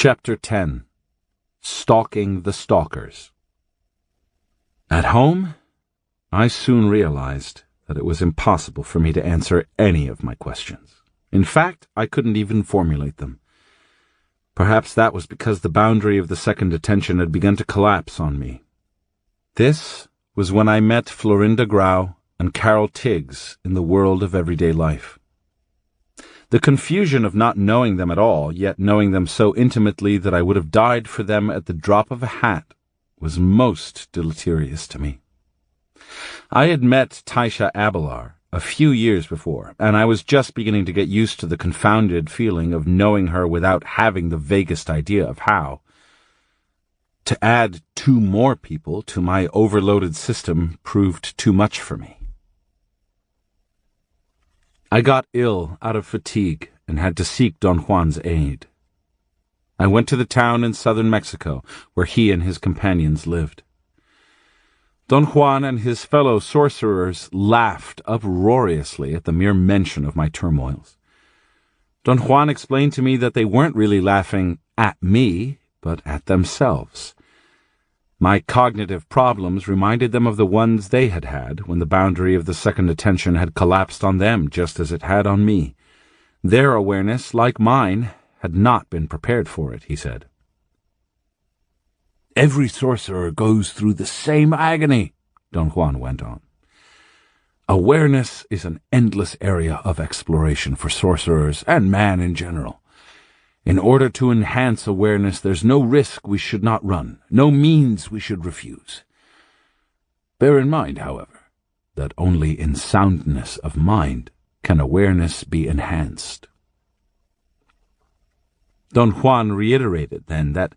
Chapter 10. Stalking the Stalkers. At home, I soon realized that it was impossible for me to answer any of my questions. In fact, I couldn't even formulate them. Perhaps that was because the boundary of the second detention had begun to collapse on me. This was when I met Florinda Grau and Carol Tiggs in the world of everyday life. The confusion of not knowing them at all, yet knowing them so intimately that I would have died for them at the drop of a hat, was most deleterious to me. I had met Taisha Abelard a few years before, and I was just beginning to get used to the confounded feeling of knowing her without having the vaguest idea of how. To add 2 more people to my overloaded system proved too much for me. I got ill out of fatigue and had to seek Don Juan's aid. I went to the town in southern Mexico where he and his companions lived. Don Juan and his fellow sorcerers laughed uproariously at the mere mention of my turmoils. Don Juan explained to me that they weren't really laughing at me, but at themselves. My cognitive problems reminded them of the ones they had had when the boundary of the second detention had collapsed on them just as it had on me. Their awareness, like mine, had not been prepared for it, he said. Every sorcerer goes through the same agony, Don Juan went on. Awareness is an endless area of exploration for sorcerers and man in general. In order to enhance awareness, there's no risk we should not run, no means we should refuse. Bear in mind, however, that only in soundness of mind can awareness be enhanced. Don Juan reiterated then that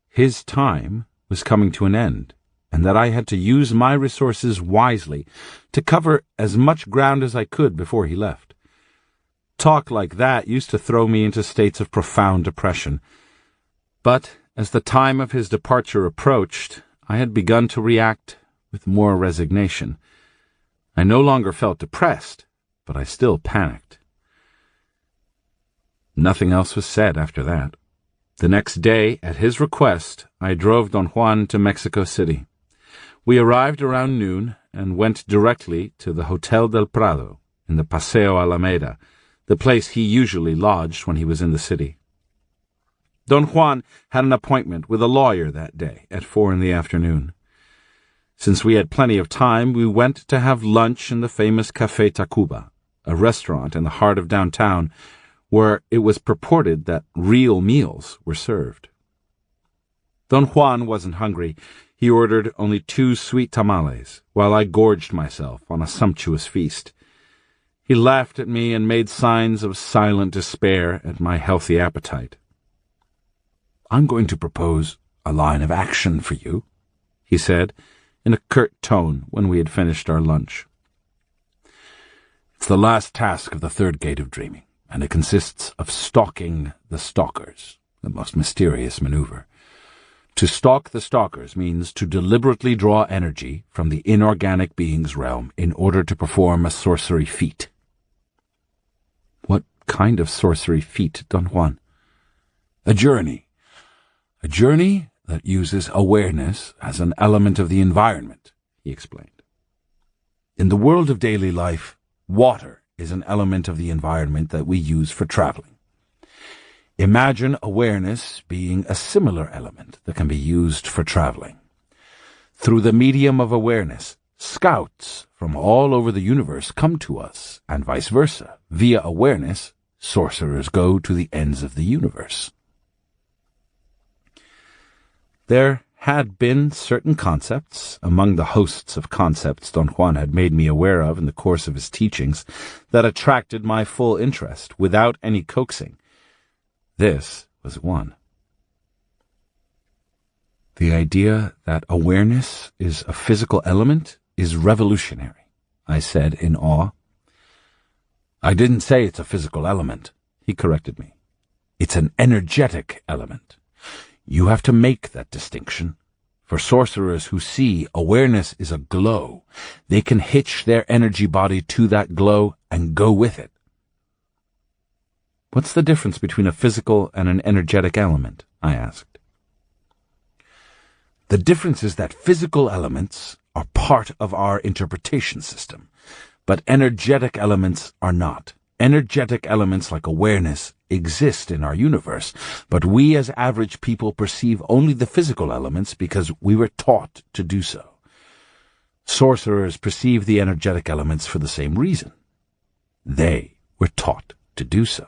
his time was coming to an end, and that I had to use my resources wisely to cover as much ground as I could before he left. Talk like that used to throw me into states of profound depression. But as the time of his departure approached, I had begun to react with more resignation. I no longer felt depressed, but I still panicked. Nothing else was said after that. The next day, at his request, I drove Don Juan to Mexico City. We arrived around noon and went directly to the Hotel del Prado in the Paseo Alameda, the place he usually lodged when he was in the city. Don Juan had an appointment with a lawyer that day at 4 p.m. Since we had plenty of time, we went to have lunch in the famous Café Tacuba, a restaurant in the heart of downtown where it was purported that real meals were served. Don Juan wasn't hungry. He ordered only 2 sweet tamales, while I gorged myself on a sumptuous feast. He laughed at me and made signs of silent despair at my healthy appetite. I'm going to propose a line of action for you, he said, in a curt tone when we had finished our lunch. It's the last task of the 3rd gate of dreaming, and it consists of stalking the stalkers, the most mysterious maneuver. To stalk the stalkers means to deliberately draw energy from the inorganic being's realm in order to perform a sorcery feat. What kind of sorcery feat, Don Juan? A journey. A journey that uses awareness as an element of the environment, he explained. In the world of daily life, water is an element of the environment that we use for traveling. Imagine awareness being a similar element that can be used for traveling. Through the medium of awareness, scouts from all over the universe come to us, and vice versa. Via awareness, sorcerers go to the ends of the universe. There had been certain concepts, among the hosts of concepts Don Juan had made me aware of in the course of his teachings, that attracted my full interest without any coaxing. This was one. The idea that awareness is a physical element is revolutionary, I said in awe. I didn't say it's a physical element, he corrected me. It's an energetic element. You have to make that distinction. For sorcerers who see awareness is a glow, they can hitch their energy body to that glow and go with it. What's the difference between a physical and an energetic element? I asked. The difference is that physical elements are part of our interpretation system, but energetic elements are not. Energetic elements like awareness exist in our universe, but we as average people perceive only the physical elements because we were taught to do so. Sorcerers perceive the energetic elements for the same reason. They were taught to do so.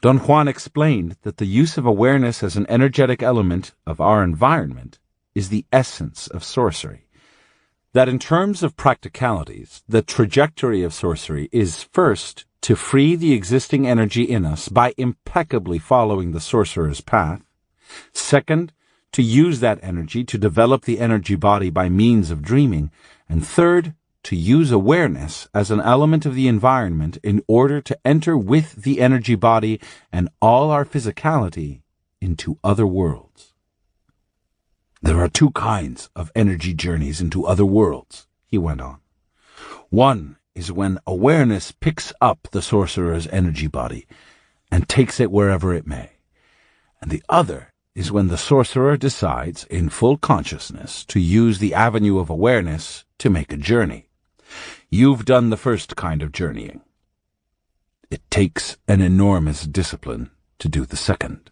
Don Juan explained that the use of awareness as an energetic element of our environment is the essence of sorcery. That in terms of practicalities, the trajectory of sorcery is first to free the existing energy in us by impeccably following the sorcerer's path. Second, to use that energy to develop the energy body by means of dreaming. And third, to use awareness as an element of the environment in order to enter with the energy body and all our physicality into other worlds. There are two kinds of energy journeys into other worlds, he went on. One is when awareness picks up the sorcerer's energy body and takes it wherever it may. And the other is when the sorcerer decides, in full consciousness, to use the avenue of awareness to make a journey. You've done the first kind of journeying. It takes an enormous discipline to do the second.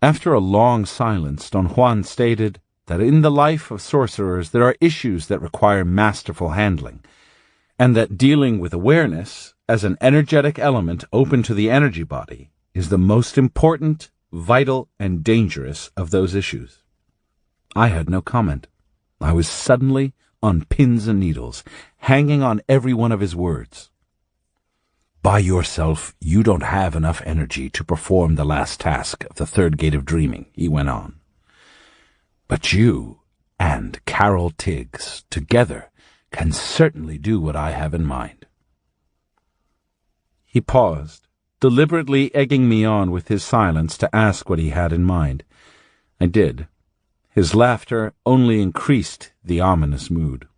After a long silence, Don Juan stated that in the life of sorcerers there are issues that require masterful handling, and that dealing with awareness as an energetic element open to the energy body is the most important, vital, and dangerous of those issues. I had no comment. I was suddenly on pins and needles, hanging on every one of his words. By yourself, you don't have enough energy to perform the last task of the third gate of dreaming, he went on. But you and Carol Tiggs together can certainly do what I have in mind. He paused, deliberately egging me on with his silence to ask what he had in mind. I did. His laughter only increased the ominous mood.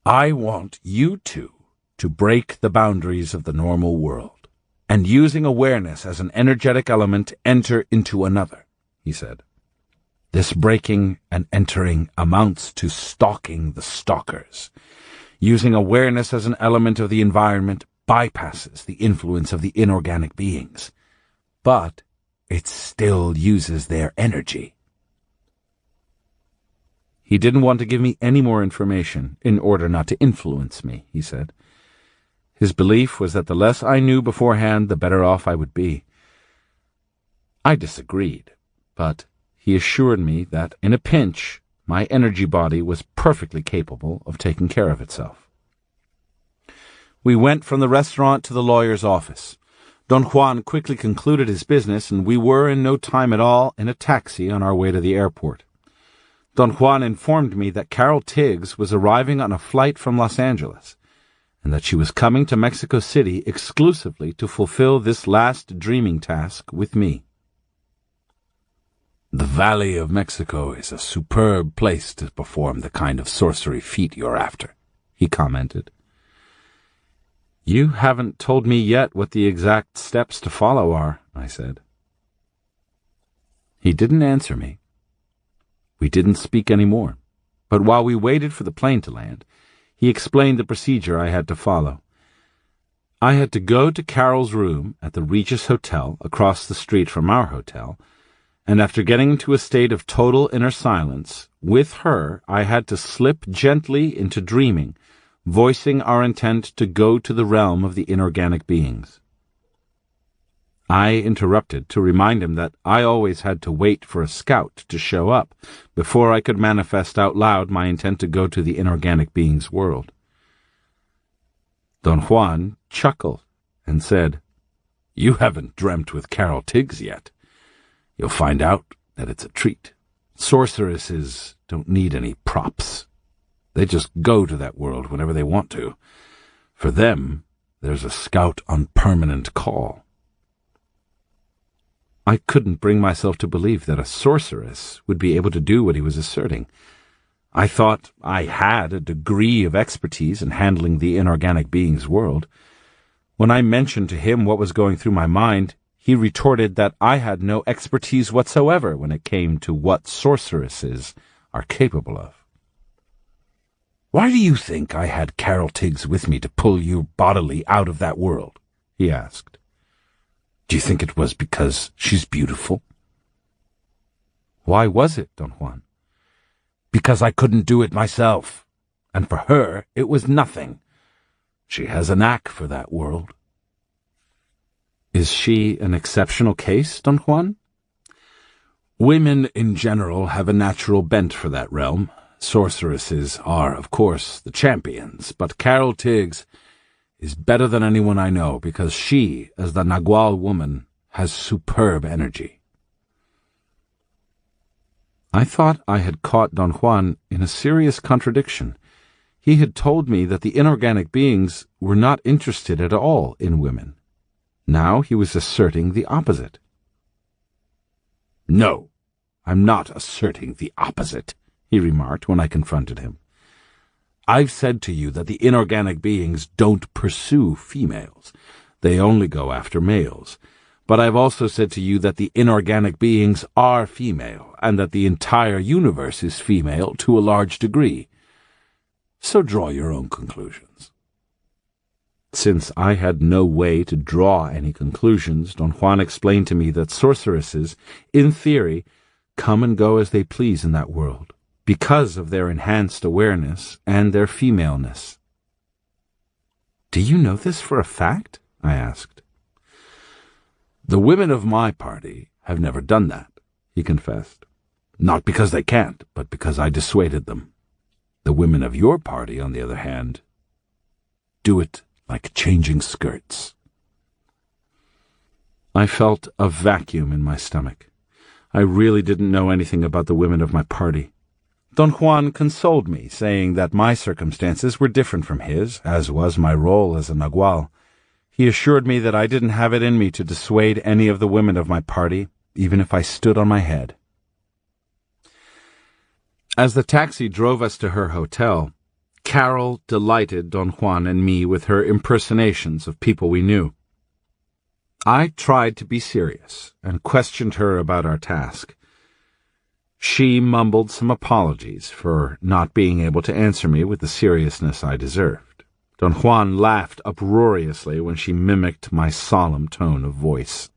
I want you two to break the boundaries of the normal world, and using awareness as an energetic element enter into another, he said. This breaking and entering amounts to stalking the stalkers. Using awareness as an element of the environment bypasses the influence of the inorganic beings, but it still uses their energy. He didn't want to give me any more information in order not to influence me, he said. His belief was that the less I knew beforehand, the better off I would be. I disagreed, but he assured me that, in a pinch, my energy body was perfectly capable of taking care of itself. We went from the restaurant to the lawyer's office. Don Juan quickly concluded his business, and we were in no time at all in a taxi on our way to the airport. Don Juan informed me that Carol Tiggs was arriving on a flight from Los Angeles, and that she was coming to Mexico City exclusively to fulfill this last dreaming task with me. The Valley of Mexico is a superb place to perform the kind of sorcery feat you're after, he commented. You haven't told me yet what the exact steps to follow are, I said. He didn't answer me. We didn't speak any more, but while we waited for the plane to land, he explained the procedure I had to follow. I had to go to Carol's room at the Regis Hotel across the street from our hotel, and after getting into a state of total inner silence, with her I had to slip gently into dreaming, voicing our intent to go to the realm of the inorganic beings. I interrupted to remind him that I always had to wait for a scout to show up before I could manifest out loud my intent to go to the inorganic being's world. Don Juan chuckled and said, You haven't dreamt with Carol Tiggs yet. You'll find out that it's a treat. Sorceresses don't need any props. They just go to that world whenever they want to. For them, there's a scout on permanent call. I couldn't bring myself to believe that a sorceress would be able to do what he was asserting. I thought I had a degree of expertise in handling the inorganic being's world, When I mentioned to him what was going through my mind, he retorted that I had no expertise whatsoever when it came to what sorceresses are capable of. "Why do you think I had Carol Tiggs with me to pull you bodily out of that world?" he asked. "Do you think it was because she's beautiful?" "Why was it, Don Juan?" "Because I couldn't do it myself, and for her it was nothing. She has a knack for that world." "Is she an exceptional case, Don Juan?" "Women in general have a natural bent for that realm. Sorceresses are, of course, the champions, but Carol Tiggs is better than anyone I know because she, as the Nagual woman, has superb energy." I thought I had caught Don Juan in a serious contradiction. He had told me that the inorganic beings were not interested at all in women. Now he was asserting the opposite. "No, I'm not asserting the opposite," he remarked when I confronted him. "I've said to you that the inorganic beings don't pursue females. They only go after males. But I've also said to you that the inorganic beings are female, and that the entire universe is female to a large degree. So draw your own conclusions." Since I had no way to draw any conclusions, Don Juan explained to me that sorceresses, in theory, come and go as they please in that world, because of their enhanced awareness and their femaleness. "Do you know this for a fact?" I asked. "The women of my party have never done that," he confessed. "Not because they can't, but because I dissuaded them. The women of your party, on the other hand, do it like changing skirts." I felt a vacuum in my stomach. I really didn't know anything about the women of my party. Don Juan consoled me, saying that my circumstances were different from his, as was my role as a Nagual. He assured me that I didn't have it in me to dissuade any of the women of my party, even if I stood on my head. As the taxi drove us to her hotel, Carol delighted Don Juan and me with her impersonations of people we knew. I tried to be serious and questioned her about our task. She mumbled some apologies for not being able to answer me with the seriousness I deserved. Don Juan laughed uproariously when she mimicked my solemn tone of voice.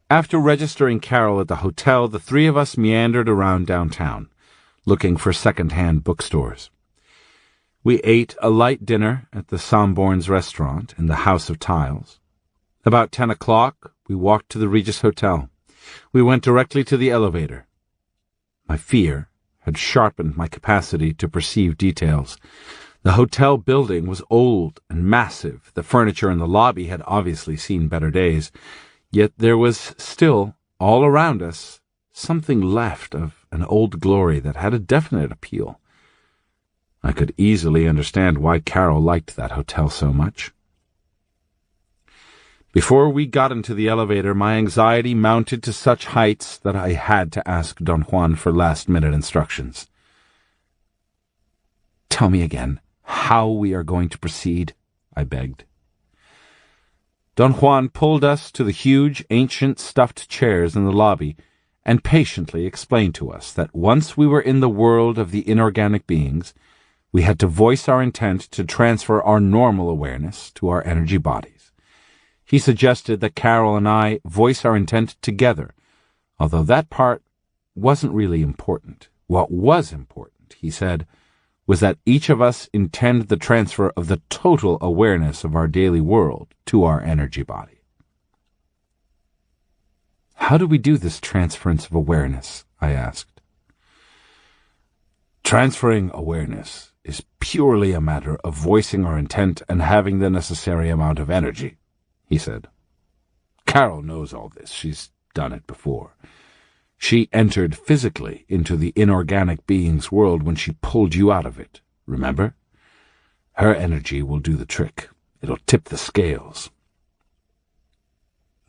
After registering Carol at the hotel, the three of us meandered around downtown, looking for second-hand bookstores. We ate a light dinner at the Somborn's restaurant in the House of Tiles. About 10 o'clock, we walked to the Regis Hotel. We went directly to the elevator. My fear had sharpened my capacity to perceive details. The hotel building was old and massive. The furniture in the lobby had obviously seen better days. Yet there was still, all around us, something left of an old glory that had a definite appeal. I could easily understand why Carol liked that hotel so much. Before we got into the elevator, my anxiety mounted to such heights that I had to ask Don Juan for last-minute instructions. "Tell me again how we are going to proceed," I begged. Don Juan pulled us to the huge, ancient stuffed chairs in the lobby and patiently explained to us that once we were in the world of the inorganic beings, we had to voice our intent to transfer our normal awareness to our energy bodies. He suggested that Carol and I voice our intent together, although that part wasn't really important. What was important, he said, was that each of us intend the transfer of the total awareness of our daily world to our energy body. "How do we do this transference of awareness?" I asked. "Transferring awareness is purely a matter of voicing our intent and having the necessary amount of energy," he said. "Carol knows all this. She's done it before. She entered physically into the inorganic being's world when she pulled you out of it, remember? Her energy will do the trick. It'll tip the scales."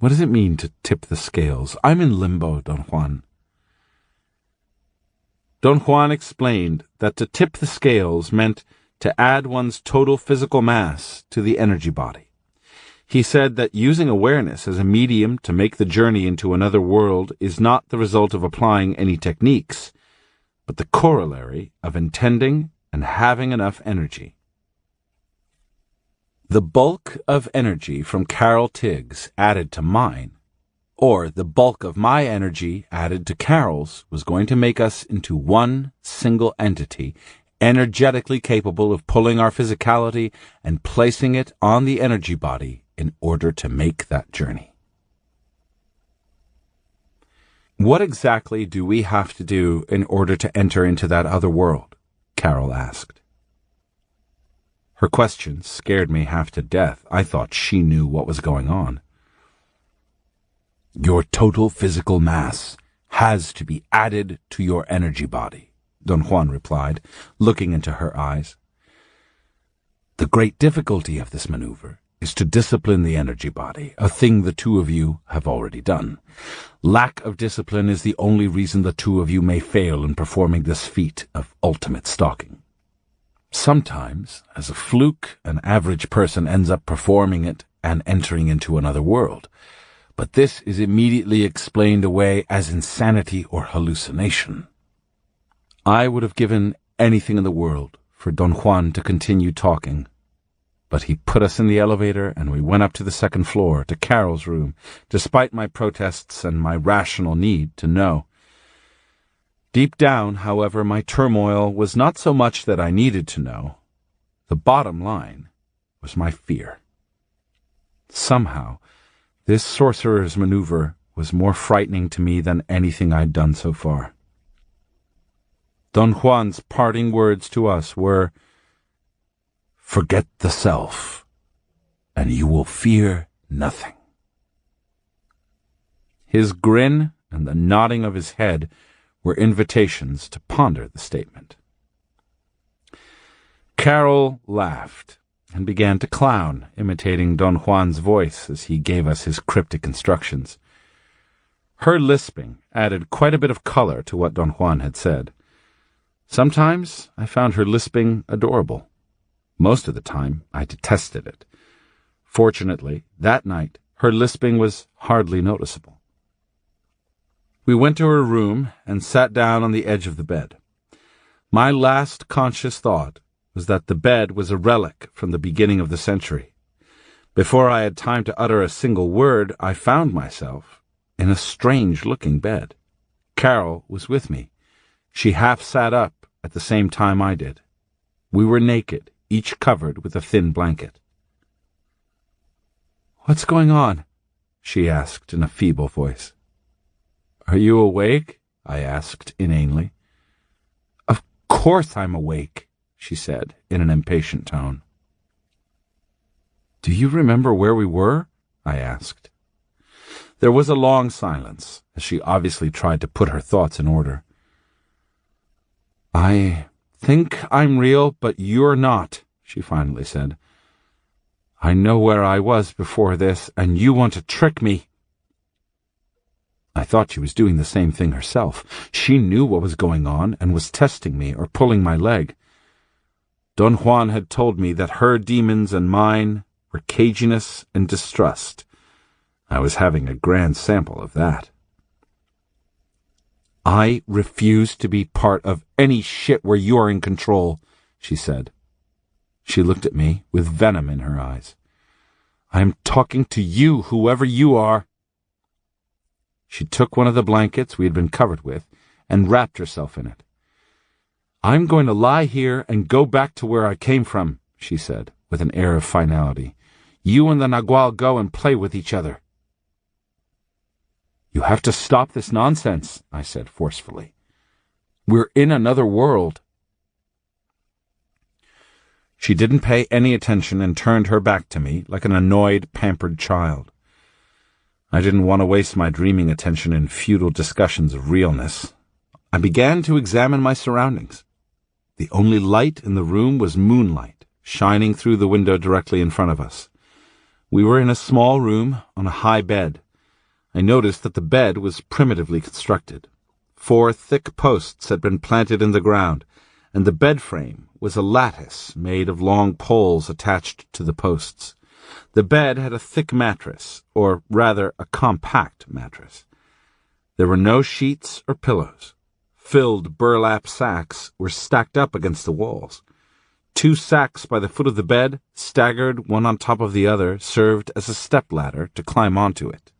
"What does it mean to tip the scales? I'm in limbo, Don Juan." Don Juan explained that to tip the scales meant to add one's total physical mass to the energy body. He said that using awareness as a medium to make the journey into another world is not the result of applying any techniques, but the corollary of intending and having enough energy. The bulk of energy from Carol Tiggs added to mine, or the bulk of my energy added to Carol's, was going to make us into one single entity, energetically capable of pulling our physicality and placing it on the energy body in order to make that journey. What exactly do we have to do in order to enter into that other world? Carol asked. Her question scared me half to death. I thought she knew what was going on. Your total physical mass has to be added to your energy body, Don Juan replied, looking into her eyes. The great difficulty of this maneuver is to discipline the energy body, a thing the two of you have already done. Lack of discipline is the only reason the two of you may fail in performing this feat of ultimate stalking. Sometimes, as a fluke, an average person ends up performing it and entering into another world. But this is immediately explained away as insanity or hallucination. I would have given anything in the world for Don Juan to continue talking, but he put us in the elevator and we went up to the second floor, to Carol's room, despite my protests and my rational need to know. Deep down, however, my turmoil was not so much that I needed to know. The bottom line was my fear. Somehow, this sorcerer's maneuver was more frightening to me than anything I'd done so far. Don Juan's parting words to us were, "Forget the self, and you will fear nothing." His grin and the nodding of his head were invitations to ponder the statement. Carol laughed and began to clown, imitating Don Juan's voice as he gave us his cryptic instructions. Her lisping added quite a bit of color to what Don Juan had said. Sometimes I found her lisping adorable. Most of the time, I detested it. Fortunately, that night, her lisping was hardly noticeable. We went to her room and sat down on the edge of the bed. My last conscious thought was that the bed was a relic from the beginning of the century. Before I had time to utter a single word, I found myself in a strange-looking bed. Carol was with me. She half sat up at the same time I did. We were naked, each covered with a thin blanket. "What's going on?" she asked in a feeble voice. "Are you awake?" I asked inanely. "Of course I'm awake," she said in an impatient tone. "Do you remember where we were?" I asked. There was a long silence, as she obviously tried to put her thoughts in order. "I think I'm real, but you're not," she finally said. "I know where I was before this, and you want to trick me." I thought she was doing the same thing herself. She knew what was going on and was testing me or pulling my leg. Don Juan had told me that her demons and mine were caginess and distrust. I was having a grand sample of that. "I refuse to be part of any shit where you're in control," she said. She looked at me with venom in her eyes. "I am talking to you, whoever you are." She took one of the blankets we had been covered with and wrapped herself in it. "I'm going to lie here and go back to where I came from," she said, with an air of finality. "You and the Nagual go and play with each other." "You have to stop this nonsense," I said forcefully. "We're in another world." She didn't pay any attention and turned her back to me like an annoyed, pampered child. I didn't want to waste my dreaming attention in futile discussions of realness. I began to examine my surroundings. The only light in the room was moonlight, shining through the window directly in front of us. We were in a small room on a high bed. I noticed that the bed was primitively constructed. 4 thick posts had been planted in the ground, and the bed frame was a lattice made of long poles attached to the posts. The bed had a thick mattress, or rather a compact mattress. There were no sheets or pillows. Filled burlap sacks were stacked up against the walls. 2 sacks by the foot of the bed, staggered one on top of the other, served as a stepladder to climb onto it.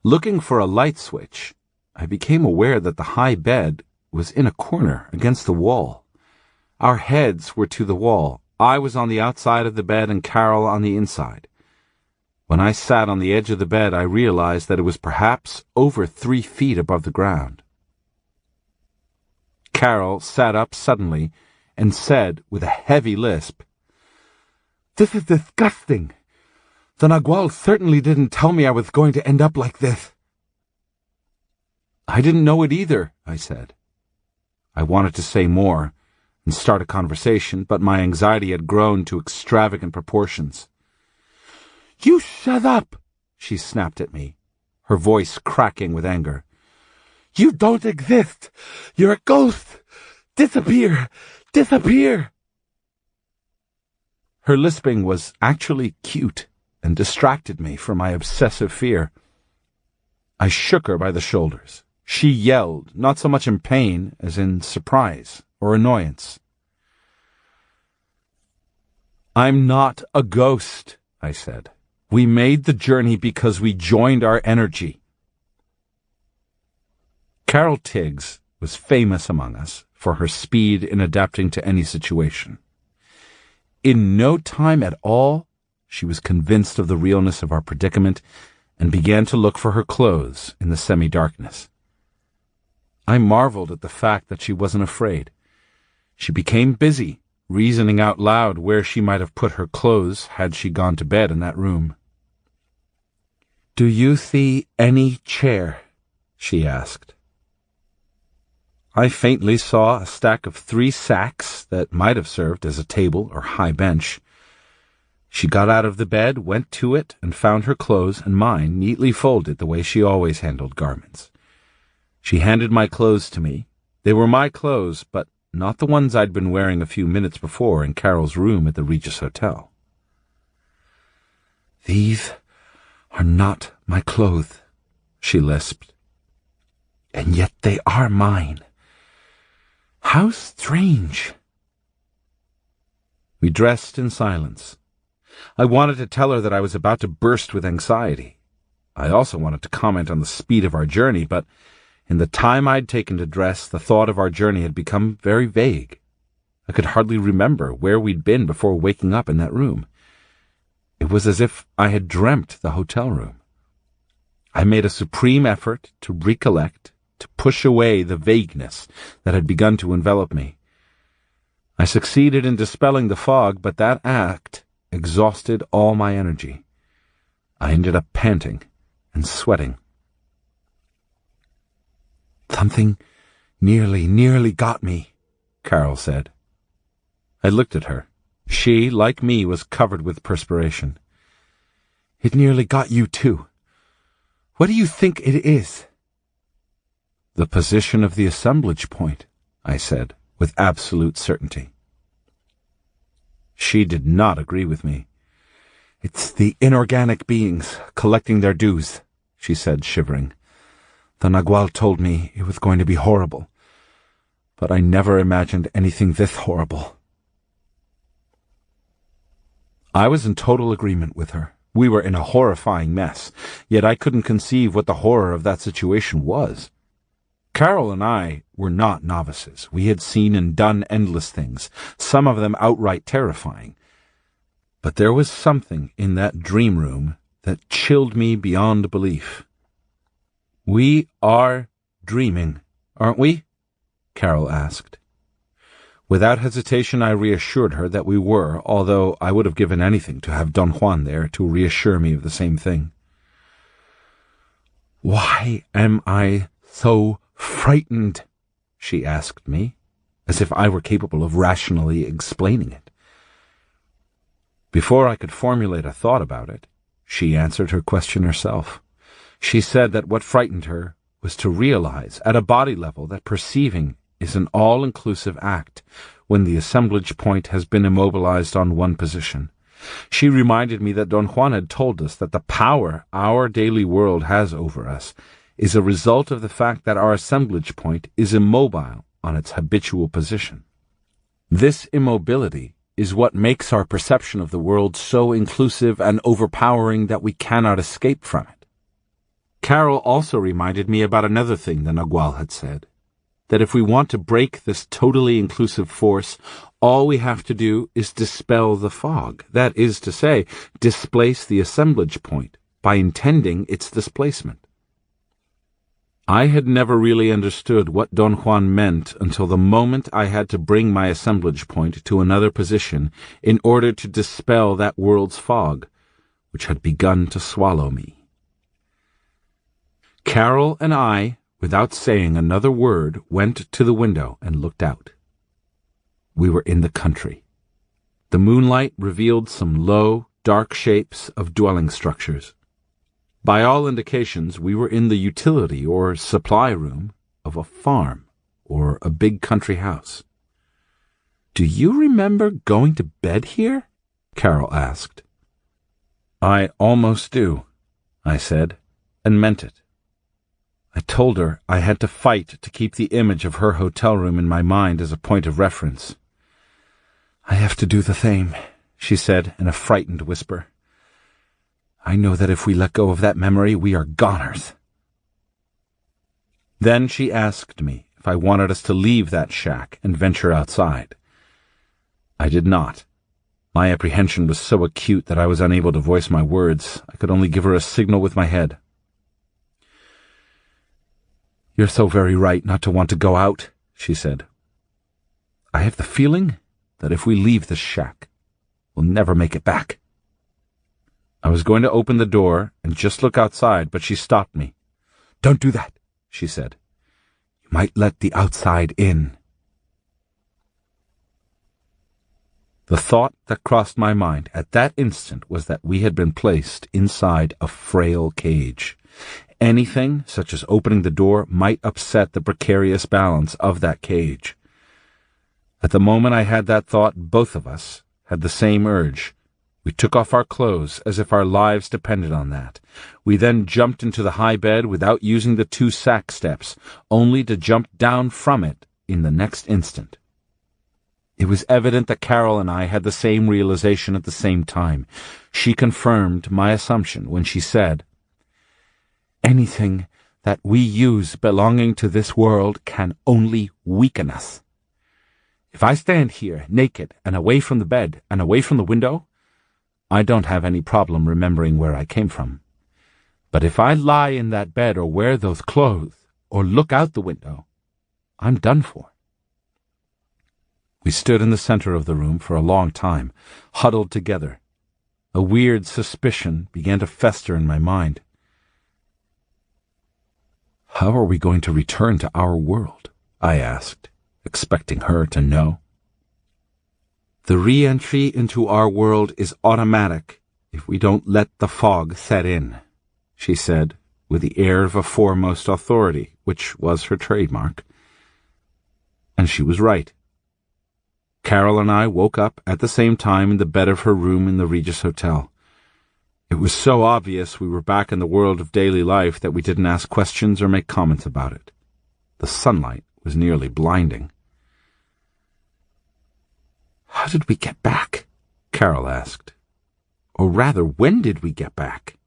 Looking for a light switch, I became aware that the high bed was in a corner against the wall. Our heads were to the wall. I was on the outside of the bed and Carol on the inside. When I sat on the edge of the bed, I realized that it was perhaps over 3 feet above the ground. Carol sat up suddenly and said with a heavy lisp, "This is disgusting. The Nagual certainly didn't tell me I was going to end up like this." "I didn't know it either," I said. I wanted to say more and start a conversation, but my anxiety had grown to extravagant proportions. "You shut up!" she snapped at me, her voice cracking with anger. "You don't exist! You're a ghost! Disappear! Disappear!" Her lisping was actually cute and distracted me from my obsessive fear. I shook her by the shoulders. She yelled, not so much in pain as in surprise or annoyance. "I'm not a ghost," I said. "We made the journey because we joined our energy." Carol Tiggs was famous among us for her speed in adapting to any situation. In no time at all, she was convinced of the realness of our predicament and began to look for her clothes in the semi-darkness. I marveled at the fact that she wasn't afraid. She became busy, reasoning out loud where she might have put her clothes had she gone to bed in that room. "Do you see any chair?" she asked. I faintly saw a stack of 3 sacks that might have served as a table or high bench. She got out of the bed, went to it, and found her clothes and mine neatly folded the way she always handled garments. She handed my clothes to me. They were my clothes, but not the ones I'd been wearing a few minutes before in Carol's room at the Regis Hotel. "These are not my clothes," she lisped. "And yet they are mine. How strange." We dressed in silence. I wanted to tell her that I was about to burst with anxiety. I also wanted to comment on the speed of our journey, but in the time I'd taken to dress, the thought of our journey had become very vague. I could hardly remember where we'd been before waking up in that room. It was as if I had dreamt the hotel room. I made a supreme effort to recollect, to push away the vagueness that had begun to envelop me. I succeeded in dispelling the fog, but that act exhausted all my energy. I ended up panting and sweating. "Something nearly got me," Carol said. I looked at her. She, like me, was covered with perspiration. "It nearly got you, too. What do you think it is?" "The position of the assemblage point," I said, with absolute certainty. She did not agree with me. "It's the inorganic beings collecting their dues," she said, shivering. "The Nagual told me it was going to be horrible, but I never imagined anything this horrible." I was in total agreement with her. We were in a horrifying mess, yet I couldn't conceive what the horror of that situation was. Carol and I were not novices. We had seen and done endless things, some of them outright terrifying. But there was something in that dream room that chilled me beyond belief. "We are dreaming, aren't we?" Carol asked. Without hesitation, I reassured her that we were, although I would have given anything to have Don Juan there to reassure me of the same thing. "Why am I so frightened?" she asked me, as if I were capable of rationally explaining it. Before I could formulate a thought about it, she answered her question herself. She said that what frightened her was to realize, at a body level, that perceiving is an all-inclusive act when the assemblage point has been immobilized on one position. She reminded me that Don Juan had told us that the power our daily world has over us is a result of the fact that our assemblage point is immobile on its habitual position. This immobility is what makes our perception of the world so inclusive and overpowering that we cannot escape from it. Carol also reminded me about another thing the Nagual had said, that if we want to break this totally inclusive force, all we have to do is dispel the fog, that is to say, displace the assemblage point by intending its displacement. I had never really understood what Don Juan meant until the moment I had to bring my assemblage point to another position in order to dispel that world's fog, which had begun to swallow me. Carol and I, without saying another word, went to the window and looked out. We were in the country. The moonlight revealed some low, dark shapes of dwelling structures. By all indications, we were in the utility or supply room of a farm or a big country house. "Do you remember going to bed here?" Carol asked. "I almost do," I said, and meant it. I told her I had to fight to keep the image of her hotel room in my mind as a point of reference. "I have to do the same," she said in a frightened whisper. "I know that if we let go of that memory, we are goners." Then she asked me if I wanted us to leave that shack and venture outside. I did not. My apprehension was so acute that I was unable to voice my words. I could only give her a signal with my head. "You're so very right not to want to go out," she said. "I have the feeling that if we leave this shack, we'll never make it back." I was going to open the door and just look outside, but she stopped me. "Don't do that," she said. "You might let the outside in." The thought that crossed my mind at that instant was that we had been placed inside a frail cage. Anything, such as opening the door, might upset the precarious balance of that cage. At the moment I had that thought, both of us had the same urge. We took off our clothes as if our lives depended on that. We then jumped into the high bed without using the 2 sack steps, only to jump down from it in the next instant. It was evident that Carol and I had the same realization at the same time. She confirmed my assumption when she said, "Anything that we use belonging to this world can only weaken us. If I stand here naked and away from the bed and away from the window, I don't have any problem remembering where I came from. But if I lie in that bed or wear those clothes or look out the window, I'm done for." We stood in the center of the room for a long time, huddled together. A weird suspicion began to fester in my mind. "How are we going to return to our world?" I asked, expecting her to know. "The re-entry into our world is automatic if we don't let the fog set in," she said, with the air of a foremost authority, which was her trademark. And she was right. Carol and I woke up at the same time in the bed of her room in the Regis Hotel. It was so obvious we were back in the world of daily life that we didn't ask questions or make comments about it. The sunlight was nearly blinding. "How did we get back?" Carol asked. "Or rather, when did we get back?"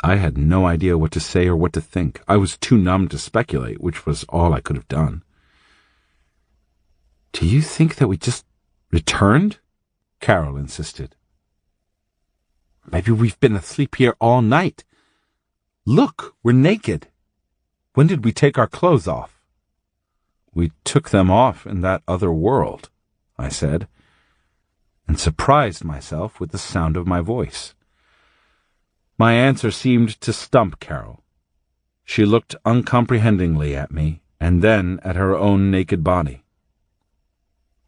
I had no idea what to say or what to think. I was too numb to speculate, which was all I could have done. "Do you think that we just returned?" Carol insisted. "Maybe we've been asleep here all night. Look, we're naked. When did we take our clothes off?" "We took them off in that other world," I said, and surprised myself with the sound of my voice. My answer seemed to stump Carol. She looked uncomprehendingly at me, and then at her own naked body.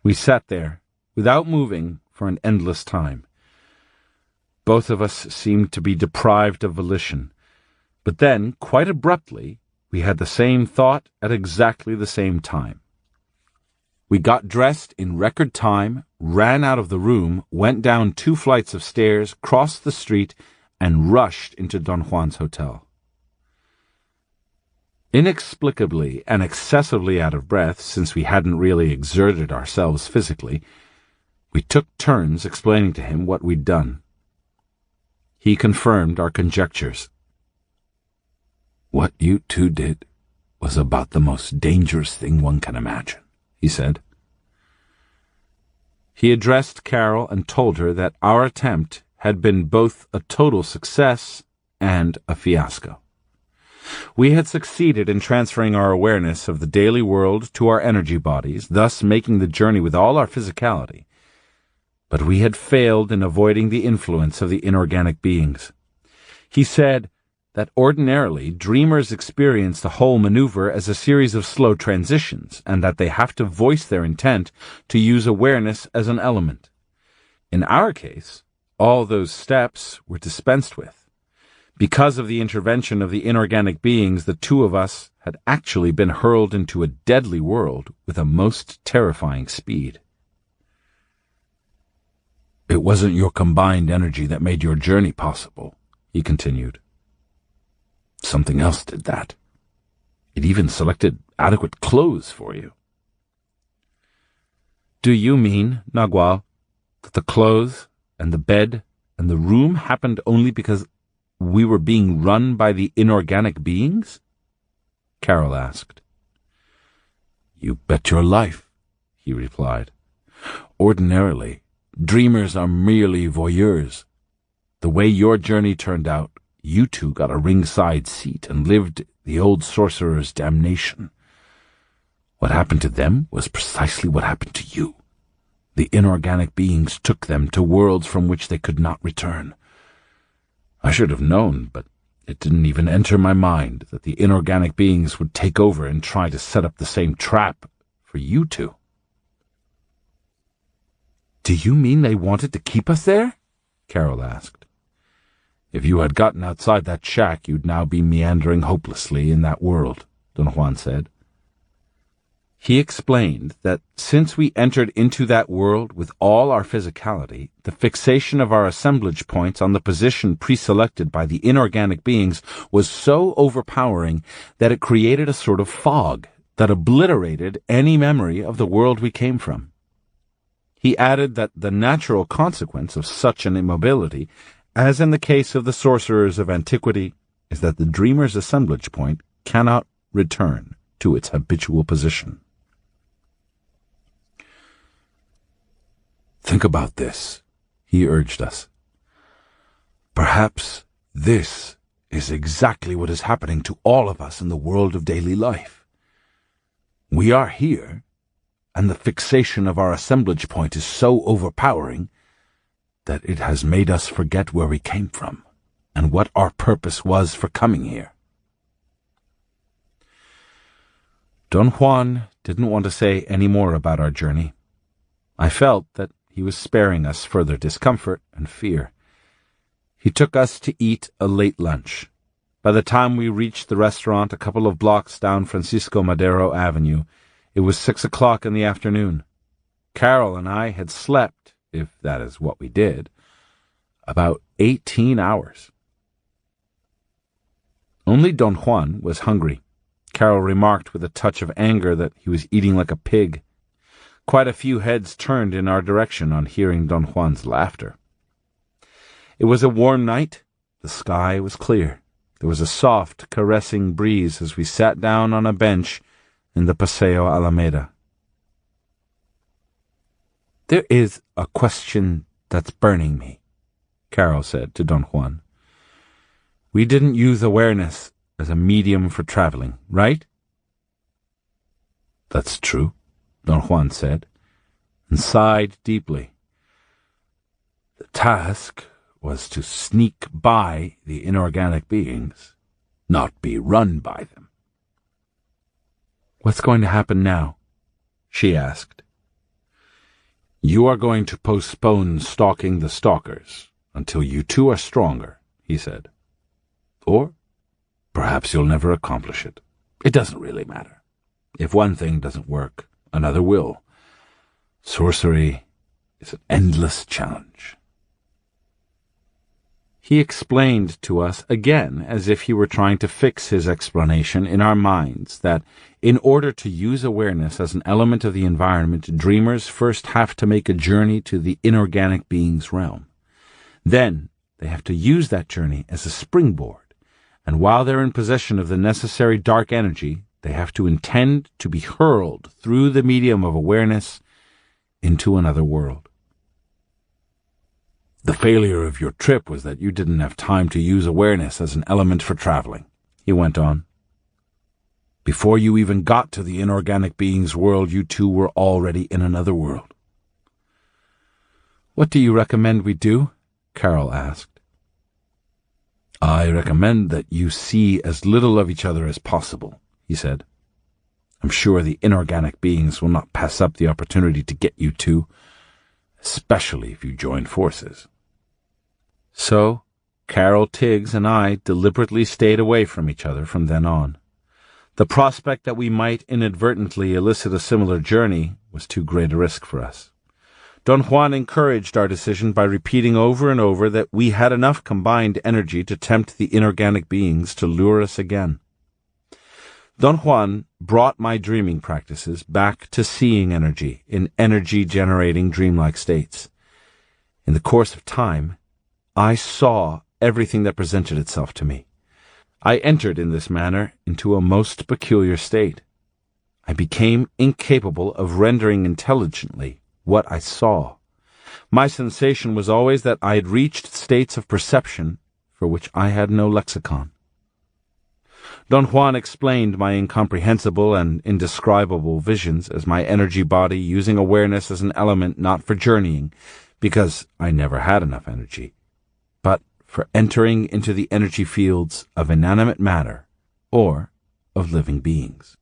We sat there, without moving, for an endless time. Both of us seemed to be deprived of volition, but then, quite abruptly, we had the same thought at exactly the same time. We got dressed in record time, ran out of the room, went down 2 flights of stairs, crossed the street, and rushed into Don Juan's hotel. Inexplicably and excessively out of breath, since we hadn't really exerted ourselves physically, we took turns explaining to him what we'd done. He confirmed our conjectures. "What you two did was about the most dangerous thing one can imagine," he said. He addressed Carol and told her that our attempt had been both a total success and a fiasco. We had succeeded in transferring our awareness of the daily world to our energy bodies, thus making the journey with all our physicality. But we had failed in avoiding the influence of the inorganic beings. He said that ordinarily dreamers experience the whole maneuver as a series of slow transitions, and that they have to voice their intent to use awareness as an element. In our case, all those steps were dispensed with. Because of the intervention of the inorganic beings, the two of us had actually been hurled into a deadly world with a most terrifying speed. "It wasn't your combined energy that made your journey possible," he continued. "Something else did that. It even selected adequate clothes for you." "Do you mean, Nagual, that the clothes and the bed and the room happened only because we were being run by the inorganic beings?" Carol asked. "You bet your life," he replied. "Ordinarily, dreamers are merely voyeurs. The way your journey turned out, you two got a ringside seat and lived the old sorcerer's damnation. What happened to them was precisely what happened to you. The inorganic beings took them to worlds from which they could not return. I should have known, but it didn't even enter my mind that the inorganic beings would take over and try to set up the same trap for you two." "Do you mean they wanted to keep us there?" Carol asked. "If you had gotten outside that shack, you'd now be meandering hopelessly in that world," Don Juan said. He explained that since we entered into that world with all our physicality, the fixation of our assemblage points on the position pre-selected by the inorganic beings was so overpowering that it created a sort of fog that obliterated any memory of the world we came from. He added that the natural consequence of such an immobility, as in the case of the sorcerers of antiquity, is that the dreamer's assemblage point cannot return to its habitual position. "Think about this," he urged us. "Perhaps this is exactly what is happening to all of us in the world of daily life. We are here, and the fixation of our assemblage point is so overpowering that it has made us forget where we came from and what our purpose was for coming here." Don Juan didn't want to say any more about our journey. I felt that he was sparing us further discomfort and fear. He took us to eat a late lunch. By the time we reached the restaurant a couple of blocks down Francisco Madero Avenue, it was 6 o'clock in the afternoon. Carol and I had slept, if that is what we did, about 18 hours. Only Don Juan was hungry. Carol remarked with a touch of anger that he was eating like a pig. Quite a few heads turned in our direction on hearing Don Juan's laughter. It was a warm night. The sky was clear. There was a soft, caressing breeze as we sat down on a bench in the Paseo Alameda. "There is a question that's burning me," Carol said to Don Juan. "We didn't use awareness as a medium for traveling, right?" "That's true," Don Juan said, and sighed deeply. "The task was to sneak by the inorganic beings, not be run by them." "What's going to happen now?" she asked. "You are going to postpone stalking the stalkers until you two are stronger," he said. "Or perhaps you'll never accomplish it. It doesn't really matter. If one thing doesn't work, another will. Sorcery is an endless challenge. He explained to us again, as if he were trying to fix his explanation in our minds, that in order to use awareness as an element of the environment, dreamers first have to make a journey to the inorganic being's realm. Then they have to use that journey as a springboard, and while they're in possession of the necessary dark energy, they have to intend to be hurled through the medium of awareness into another world. The failure of your trip was that you didn't have time to use awareness as an element for traveling, he went on. Before you even got to the inorganic being's world, you two were already in another world. What do you recommend we do? Carol asked. I recommend that you see as little of each other as possible, he said. I'm sure the inorganic beings will not pass up the opportunity to get you two, especially if you join forces. So, Carol Tiggs and I deliberately stayed away from each other from then on. The prospect that we might inadvertently elicit a similar journey was too great a risk for us. Don Juan encouraged our decision by repeating over and over that we had enough combined energy to tempt the inorganic beings to lure us again. Don Juan brought my dreaming practices back to seeing energy in energy-generating dreamlike states. In the course of time, I saw everything that presented itself to me. I entered in this manner into a most peculiar state. I became incapable of rendering intelligently what I saw. My sensation was always that I had reached states of perception for which I had no lexicon. Don Juan explained my incomprehensible and indescribable visions as my energy body using awareness as an element not for journeying, because I never had enough energy, but for entering into the energy fields of inanimate matter or of living beings.